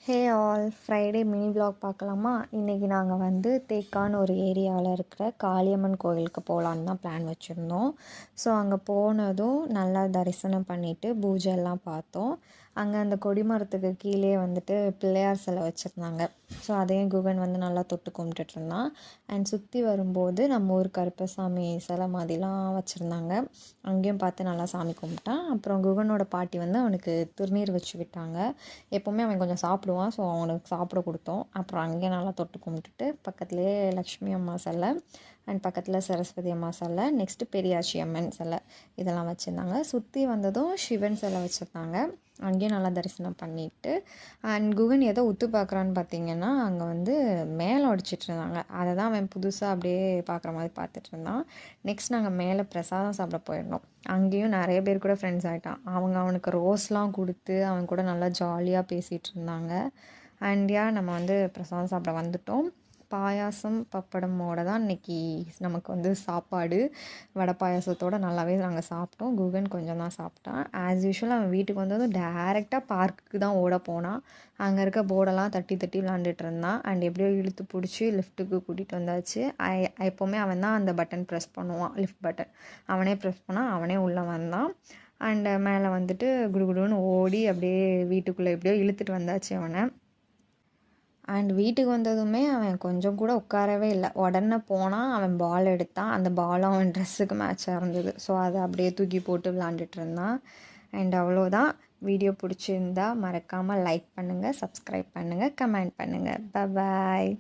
Hey all, Friday mini vlog பார்க்கலாமா? இன்றைக்கி நாங்கள் வந்து தேக்கான்னு ஒரு ஏரியாவில் இருக்கிற காளியம்மன் கோவிலுக்கு போகலான்னு தான் பிளான் வச்சுருந்தோம். ஸோ அங்கே போனதும் நல்லா தரிசனம் பண்ணிவிட்டு பூஜை எல்லாம் பார்த்தோம். அங்கே அந்த கொடிமரத்துக்கு கீழே வந்துட்டு பிள்ளையார் சிலை வச்சுருந்தாங்க. ஸோ அதையும் குகன் வந்து நல்லா தொட்டு கும்பிட்டுட்டு இருந்தான். அண்ட் சுற்றி வரும்போது நம்ம ஊர் கருப்பசாமி சிலை மாதிரிலாம் வச்சுருந்தாங்க. அங்கேயும் பார்த்து நல்லா சாமி கும்பிட்டான். அப்புறம் குகனோட பாட்டி வந்து அவனுக்கு திருநீர் வச்சு விட்டாங்க. எப்போவுமே அவன் கொஞ்சம் சாப்பிடுவான். ஸோ அவனுக்கு சாப்பிட கொடுத்தோம். அப்புறம் அங்கேயே நல்லா தொட்டு கும்பிட்டுட்டு பக்கத்துலேயே லக்ஷ்மி அம்மா சிலை அண்ட் பக்கத்தில் சரஸ்வதி அம்மா சிலை, நெக்ஸ்ட்டு பெரியாச்சி அம்மன் சிலை இதெல்லாம் வச்சுருந்தாங்க. சுற்றி வந்ததும் சிவன் சிலை வச்சுருந்தாங்க. அங்கேயும் நல்லா தரிசனம் பண்ணிவிட்டு அண்ட் குகன் ஏதோ உத்து பார்க்குறான்னு பார்த்தீங்கன்னா அங்கே வந்து மேலே உடைச்சிட்டு இருந்தாங்க. அதை தான் அவன் புதுசாக அப்படியே பார்க்குற மாதிரி பார்த்துட்டு இருந்தான். நெக்ஸ்ட் நாங்கள் மேலே பிரசாதம் சாப்பிட போயிருந்தோம். அங்கேயும் நிறைய பேர் கூட ஃப்ரெண்ட்ஸ் ஆகிட்டான். அவனுக்கு ரோஸ்லாம் கொடுத்து அவன் கூட நல்லா ஜாலியாக பேசிகிட்டு இருந்தாங்க. அண்ட் நம்ம வந்து பிரசாதம் சாப்பிட வந்துட்டோம். பாயாசம் பப்படமோட தான் இன்றைக்கி நமக்கு வந்து சாப்பாடு. வடை பாயாசத்தோடு நல்லாவே நாங்கள் சாப்பிட்டோம். குகன் கொஞ்சம் தான் சாப்பிட்டான். ஆஸ் யூஷுவல் அவன் வீட்டுக்கு வந்ததும் டேரெக்டாக பார்க்குக்கு தான் ஓட போனான். அங்கே இருக்க போர்டெல்லாம் தட்டி தட்டி விளாண்டுட்டு இருந்தான். அண்ட் எப்படியோ இழுத்து பிடிச்சி லிஃப்ட்டுக்கு கூட்டிகிட்டு வந்தாச்சு. எப்போவுமே அவன் தான் அந்த பட்டன் ப்ரெஸ் பண்ணுவான், லிஃப்ட் பட்டன். அவனே ப்ரெஸ் பண்ணால் அவனே உள்ளே வந்தான். அண்டு மேலே வந்துட்டு குடுகுடுன்னு ஓடி அப்படியே வீட்டுக்குள்ளே எப்படியோ இழுத்துட்டு வந்தாச்சு அவனை. அண்ட் வீட்டுக்கு வந்ததுமே அவன் கொஞ்சம் கூட உட்காரவே இல்லை. உடனே போனால் அவன் பால் எடுத்தான். அந்த பாலும் அவன் ட்ரெஸ்ஸுக்கு மேட்சாக இருந்தது. ஸோ அதை அப்படியே தூக்கி போட்டு விளாண்டுட்டு இருந்தான். அண்ட் அவ்வளோதான். வீடியோ பிடிச்சிருந்தா மறக்காமல் லைக் பண்ணுங்கள், சப்ஸ்கிரைப் பண்ணுங்கள், கமெண்ட் பண்ணுங்கள். பாய்.